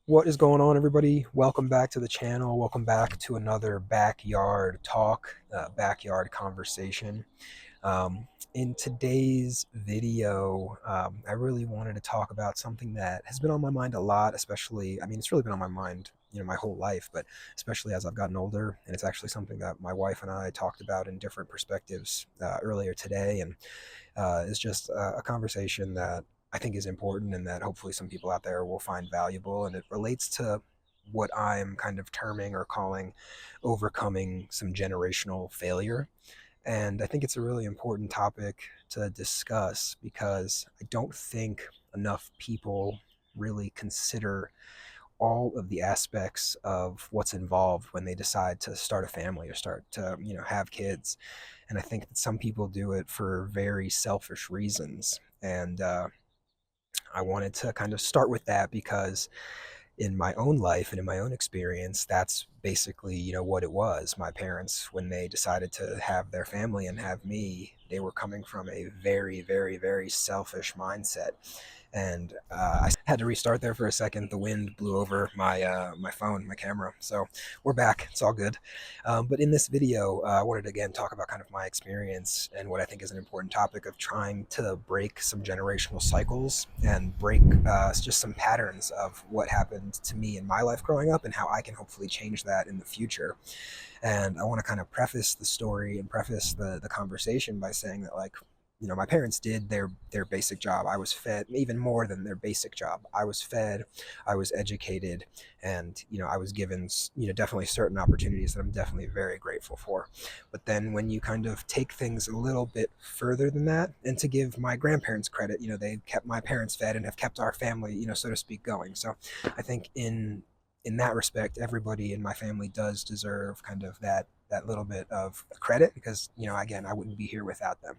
What is going on, everybody? Welcome back to the channel. Welcome back to another backyard talk, backyard conversation. In today's video, I really wanted to talk about something that has been on my mind a lot, especially, it's really been on my mind, my whole life, but especially as I've gotten older. And it's actually something that my wife and I talked about in different perspectives earlier today. And it's just a conversation that I think is important and that hopefully some people out there will find valuable. And it relates to what I'm kind of terming or calling overcoming some generational failure. And I think it's a really important topic to discuss because I don't think enough people really consider all of the aspects of what's involved when they decide to start a family or start to have kids. And I think that some people do it for very selfish reasons. And I wanted to kind of start with that because in my own life and in my own experience, that's basically, what it was. My parents, when they decided to have their family and have me, they were coming from a very, very, very selfish mindset. And I had to restart there for a second. The wind blew over my phone, my camera. So we're back. It's all good. But in this video, I wanted to again talk about kind of my experience and what I think is an important topic of trying to break some generational cycles and break just some patterns of what happened to me in my life growing up and how I can hopefully change that in the future. And I want to kind of preface the story and preface the conversation by saying that, like, my parents did their basic job. I was fed, even more than their basic job. I was fed, I was educated, and I was given definitely certain opportunities that I'm definitely very grateful for. But then when you kind of take things a little bit further than that, and to give my grandparents credit, they kept my parents fed and have kept our family, so to speak, going. So I think in that respect, everybody in my family does deserve kind of that little bit of credit because again, I wouldn't be here without them.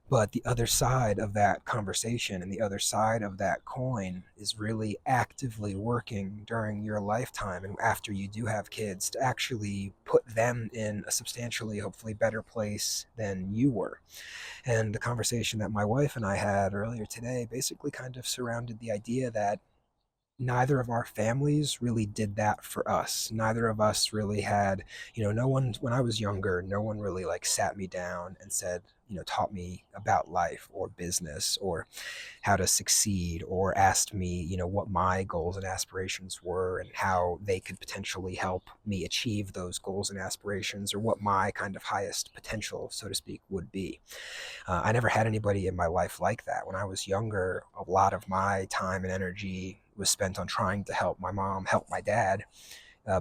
But the other side of that conversation and the other side of that coin is really actively working during your lifetime and after you do have kids to actually put them in a substantially, hopefully, better place than you were. And the conversation that my wife and I had earlier today basically kind of surrounded the idea that neither of our families really did that for us. Neither of us really had, no one, when I was younger, no one really like sat me down and said, taught me about life or business or how to succeed or asked me, what my goals and aspirations were and how they could potentially help me achieve those goals and aspirations or what my kind of highest potential, so to speak, would be. I never had anybody in my life like that. When I was younger, a lot of my time and energy was spent on trying to help my mom, help my dad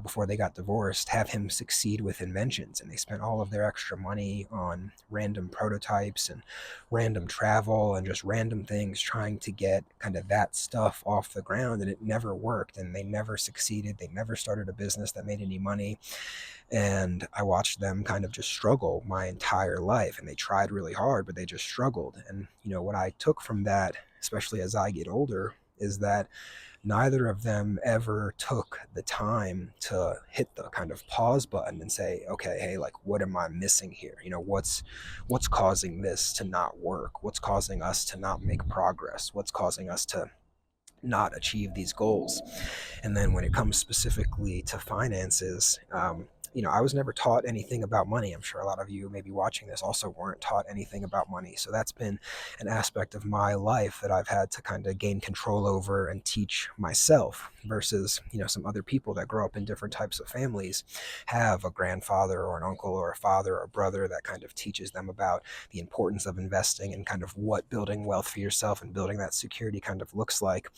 before they got divorced, have him succeed with inventions. And they spent all of their extra money on random prototypes and random travel and just random things trying to get kind of that stuff off the ground. And it never worked. And they never succeeded. They never started a business that made any money. And I watched them kind of just struggle my entire life. And they tried really hard, but they just struggled. And, what I took from that, especially as I get older, is that neither of them ever took the time to hit the kind of pause button and say, okay, hey, like, what am I missing here? What's causing this to not work? What's causing us to not make progress? What's causing us to not achieve these goals? And then when it comes specifically to finances, I was never taught anything about money. I'm sure a lot of you maybe watching this also weren't taught anything about money. So that's been an aspect of my life that I've had to kind of gain control over and teach myself versus, some other people that grow up in different types of families have a grandfather or an uncle or a father or a brother that kind of teaches them about the importance of investing and kind of what building wealth for yourself and building that security kind of looks like.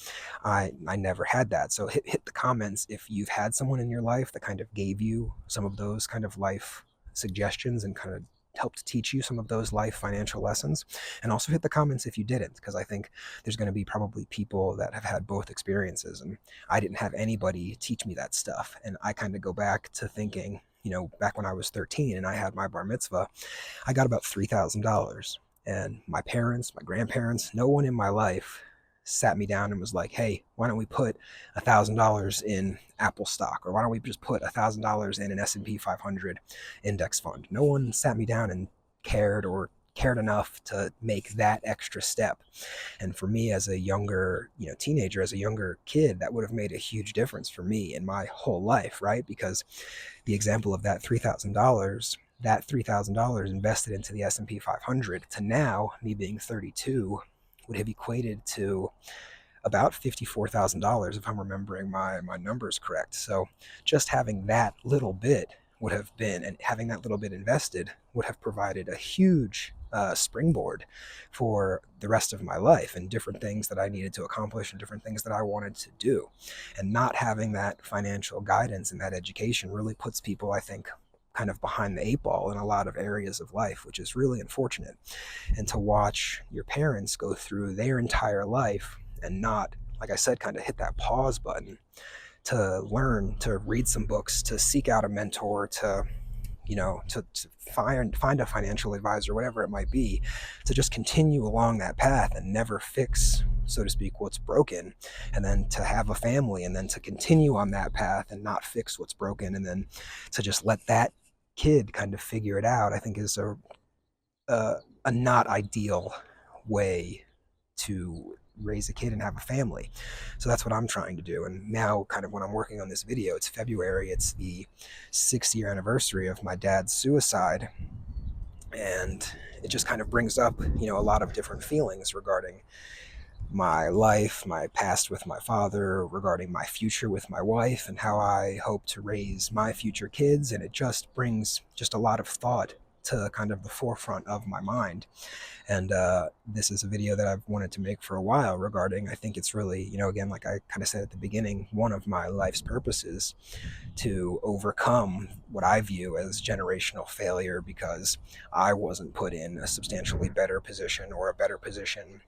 I never had that. So hit the comments if you've had someone in your life that kind of gave you some of those kind of life suggestions and kind of helped teach you some of those life financial lessons. And also hit the comments if you didn't, because I think there's going to be probably people that have had both experiences. And I didn't have anybody teach me that stuff. And I kind of go back to thinking, back when I was 13 and I had my bar mitzvah, I got about $3,000. And my parents, my grandparents, no one in my life sat me down and was like, hey, why don't we put $1,000 in Apple stock? Or why don't we just put $1,000 in an S&P 500 index fund? No one sat me down and cared or cared enough to make that extra step. And for me as a younger, teenager, as a younger kid, that would have made a huge difference for me in my whole life, right? Because the example of that $3,000 invested into the S&P 500 to now, me being 32, would have equated to about $54,000 if I'm remembering my numbers correct. So just having that little bit would have been, and having that little bit invested would have provided a huge springboard for the rest of my life and different things that I needed to accomplish and different things that I wanted to do. And not having that financial guidance and that education really puts people, I think, kind of behind the eight ball in a lot of areas of life, which is really unfortunate. And to watch your parents go through their entire life and not, like I said, kind of hit that pause button to learn, to read some books, to seek out a mentor, to find a financial advisor, whatever it might be, to just continue along that path and never fix, so to speak, what's broken, and then to have a family, and then to continue on that path and not fix what's broken, and then to just let that kid kind of figure it out, I think is a not ideal way to raise a kid and have a family. So that's what I'm trying to do. And now, kind of when I'm working on this video, it's February, it's the 6th-year anniversary of my dad's suicide, and it just kind of brings up, a lot of different feelings regarding my life, my past with my father, regarding my future with my wife, and how I hope to raise my future kids. And it just brings just a lot of thought to kind of the forefront of my mind. And this is a video that I've wanted to make for a while regarding, I think it's really, again, like I kind of said at the beginning, one of my life's purposes to overcome what I view as generational failure, because I wasn't put in a substantially better position, or a better position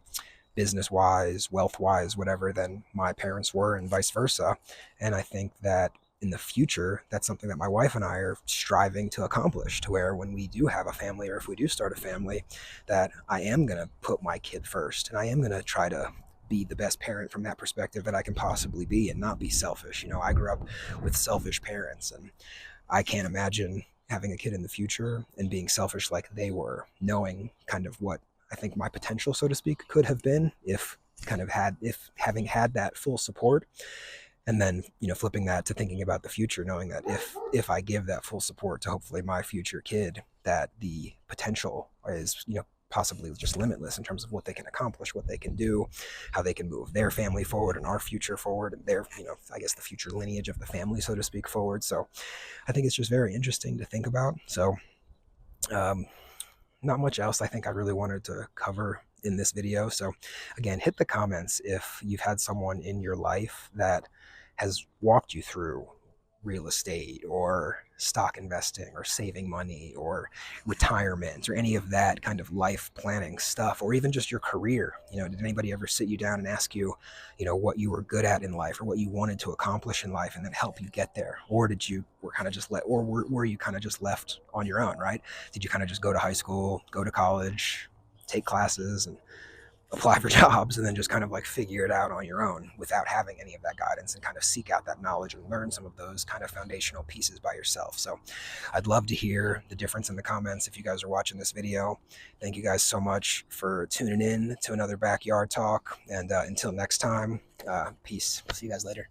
business-wise, wealth-wise, whatever, than my parents were, and vice versa. And I think that in the future, that's something that my wife and I are striving to accomplish, to where when we do have a family, or if we do start a family, that I am going to put my kid first, and I am going to try to be the best parent from that perspective that I can possibly be, and not be selfish. I grew up with selfish parents, and I can't imagine having a kid in the future and being selfish like they were, knowing kind of what I think my potential, so to speak, could have been if having had that full support. And then, flipping that to thinking about the future, knowing that if I give that full support to hopefully my future kid, that the potential is, possibly just limitless in terms of what they can accomplish, what they can do, how they can move their family forward and our future forward, and their, I guess the future lineage of the family, so to speak, forward. So I think it's just very interesting to think about. So not much else I think I really wanted to cover in this video. So again, hit the comments if you've had someone in your life that has walked you through real estate, or stock investing, or saving money, or retirement, or any of that kind of life planning stuff, or even just your career. Did anybody ever sit you down and ask you, what you were good at in life, or what you wanted to accomplish in life, and then help you get there? Or were you kind of just left on your own, right? Did you kind of just go to high school, go to college, take classes, and apply for jobs, and then just kind of like figure it out on your own without having any of that guidance, and kind of seek out that knowledge and learn some of those kind of foundational pieces by yourself? So I'd love to hear the difference in the comments if you guys are watching this video. Thank you guys so much for tuning in to another Backyard Talk, and until next time, peace. See you guys later.